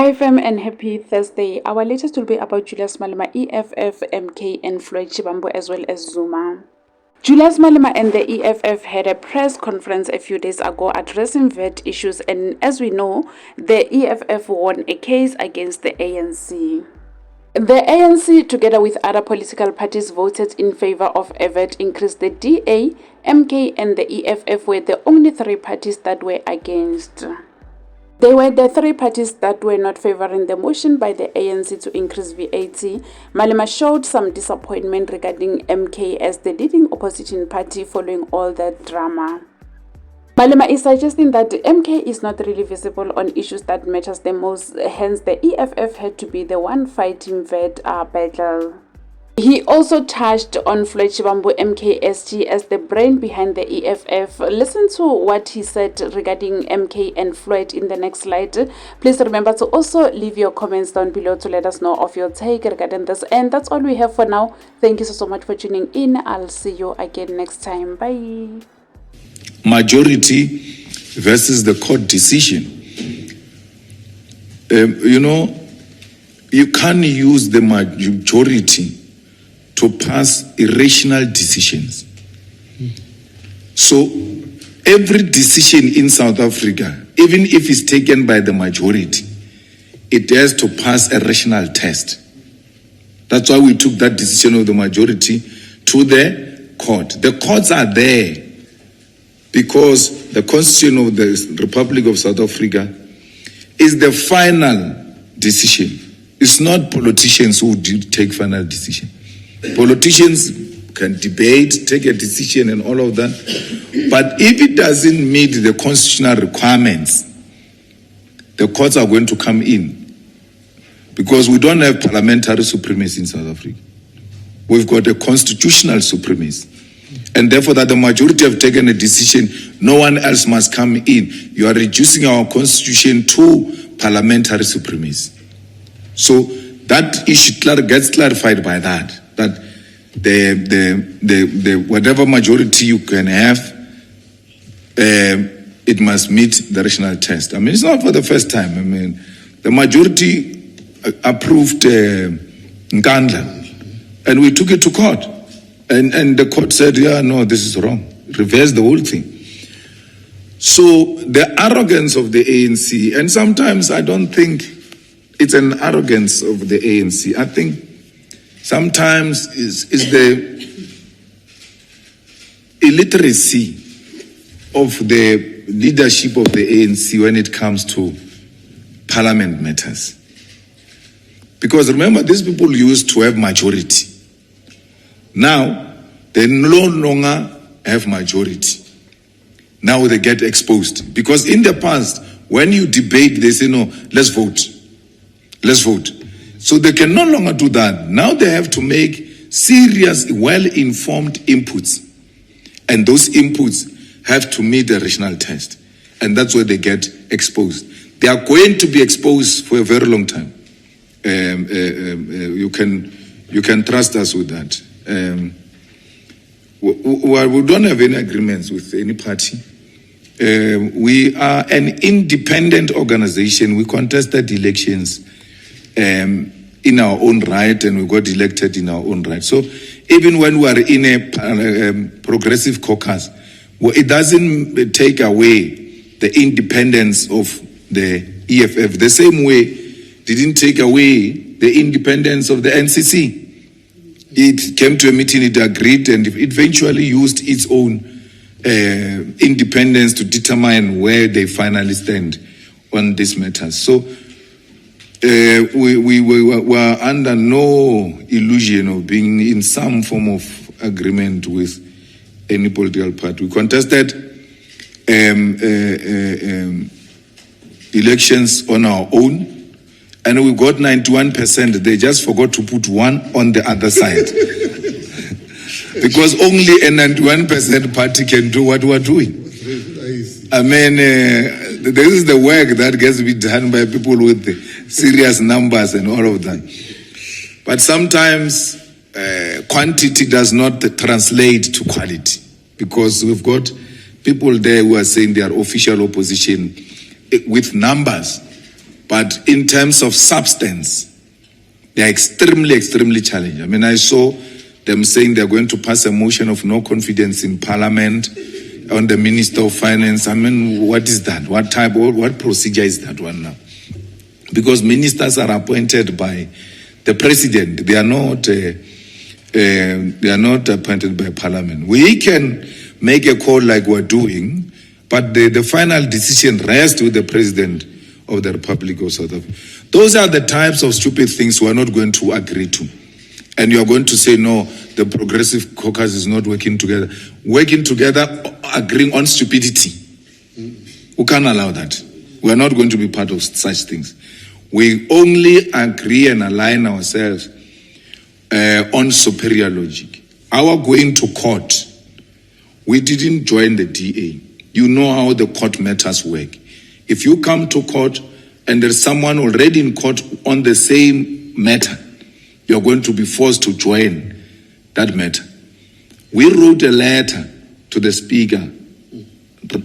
Hi fam and happy Thursday. Our latest will be about Julius Malema, EFF, MK and Floyd Shivambu as well as Zuma. Julius Malema and the EFF had a press conference a few days ago addressing VAT issues, and as we know, the EFF won a case against the ANC. The ANC, together with other political parties, voted in favor of a VAT increase. The DA, MK and the EFF were the only three parties that were against. They were the three parties that were not favoring the motion by the ANC to increase VAT. Malema showed some disappointment regarding MK as the leading opposition party following all that drama. Malema is suggesting that MK is not really visible on issues that matters the most, hence the EFF had to be the one fighting VAT battle. He also touched on Floyd Shivambu MKSG as the brain behind the EFF. Listen to what he said regarding MK and Floyd in the next slide. Please remember to also leave your comments down below to let us know of your take regarding this. And that's all we have for now. Thank you so much for tuning in. I'll see you again next time. Bye. Majority versus the court decision. You can't use the majority to pass irrational decisions. So every decision in South Africa, even if it's taken by the majority, it has to pass a rational test. That's why we took that decision of the majority to the court. The courts are there because the Constitution of the Republic of South Africa is the final decision. It's not politicians who take final decision. Politicians can debate, take a decision and all of that. But if it doesn't meet the constitutional requirements, the courts are going to come in. Because we don't have parliamentary supremacy in South Africa. We've got a constitutional supremacy. And therefore that the majority have taken a decision, no one else must come in. You are reducing our constitution to parliamentary supremacy. So that issue gets clarified by that the whatever majority you can have, it must meet the rational test. I mean, it's not for the first time. I mean, the majority approved Nkandla, and we took it to court, and the court said, yeah, no, this is wrong. Reverse the whole thing. So the arrogance of the ANC, and sometimes I don't think it's an arrogance of the ANC. I think sometimes is the illiteracy of the leadership of the ANC when it comes to parliament matters. Because remember, these people used to have majority. Now, they no longer have majority. Now they get exposed. Because in the past, when you debate, they say, no, let's vote. Let's vote. So they can no longer do that. Now they have to make serious, well-informed inputs. And those inputs have to meet the rational test. And that's where they get exposed. They are going to be exposed for a very long time. You can trust us with that. We don't have any agreements with any party. We are an independent organization. We contested elections in our own right, and we got elected in our own right. So even when we are in a progressive caucus, well, it doesn't take away the independence of the EFF. The same way didn't take away the independence of the NCC. It came to a meeting, it agreed, and it eventually used its own independence to determine where they finally stand on these matters. So we were under no illusion of being in some form of agreement with any political party. We contested elections on our own, and we got 91%. They just forgot to put one on the other side. Because only a 91% party can do what we're doing. I mean, this is the work that gets to be done by people with serious numbers and all of that. But sometimes quantity does not translate to quality, because we've got people there who are saying they are official opposition with numbers, But in terms of substance, they are extremely, extremely challenging. I mean, I saw them saying they're going to pass a motion of no confidence in Parliament on the Minister of Finance. I mean, what is that? What procedure is that one now? Because ministers are appointed by the president. They are not appointed by Parliament. We can make a call like we're doing, but the final decision rests with the President of the Republic of South Africa. Those are the types of stupid things we are not going to agree to. And you are going to say, no, the Progressive Caucus is not working together. Working together, agreeing on stupidity. We can't allow that. We are not going to be part of such things. We only agree and align ourselves on superior logic. Our going to court, we didn't join the DA. You know how the court matters work. If you come to court and there's someone already in court on the same matter, you're going to be forced to join that matter. We wrote a letter to the speaker,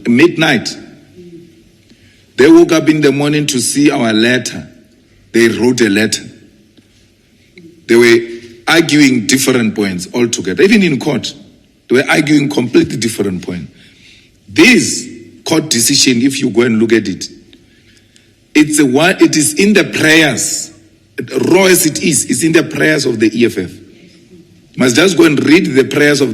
midnight. They woke up in the morning to see our letter. They wrote a letter. They were arguing different points altogether. Even in court, they were arguing completely different points. This court decision, if you go and look at it, it is in the prayers, raw as it is, it's in the prayers of the EFF. Must just go and read the prayers of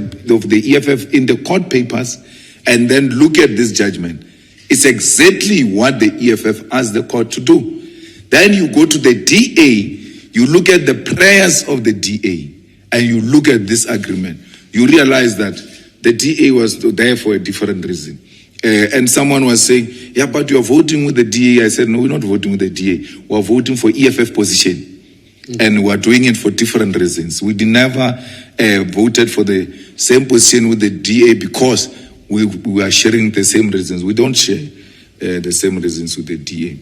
the EFF in the court papers and then look at this judgment. It's exactly what the EFF asked the court to do. Then you go to the DA, you look at the prayers of the DA, and you look at this agreement. You realize that the DA was there for a different reason. And someone was saying, yeah, but you are voting with the DA. I said, no, we're not voting with the DA. We're voting for EFF position. And we're doing it for different reasons. We never voted for the same position with the DA because we are sharing the same reasons. We don't share the same reasons with the DA.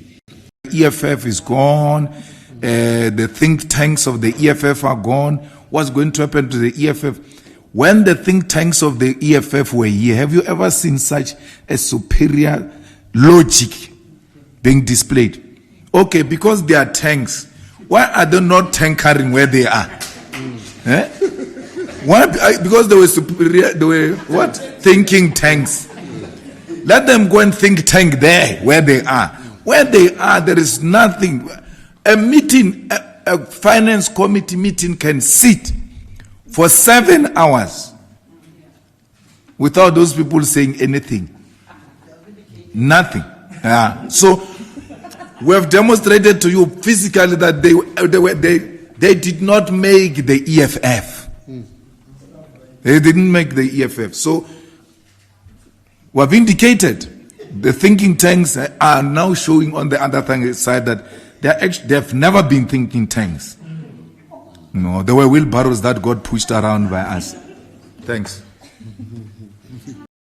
EFF is gone. The think tanks of the EFF are gone. What's going to happen to the EFF? When the think tanks of the EFF were here, have you ever seen such a superior logic being displayed? Okay, because they are tanks, why are they not tankering where they are? Why? Because they were superior, they were what? Thinking tanks. Let them go and think tank there, where they are. Where they are, there is nothing. A meeting, a finance committee meeting can sit for 7 hours without those people saying anything. Nothing. So we have demonstrated to you physically that they did not make the EFF. They didn't make the EFF. So we have indicated the thinking tanks are now showing on the other side that they have never been thinking tanks. No, there were wheelbarrows that got pushed around by us. Thanks.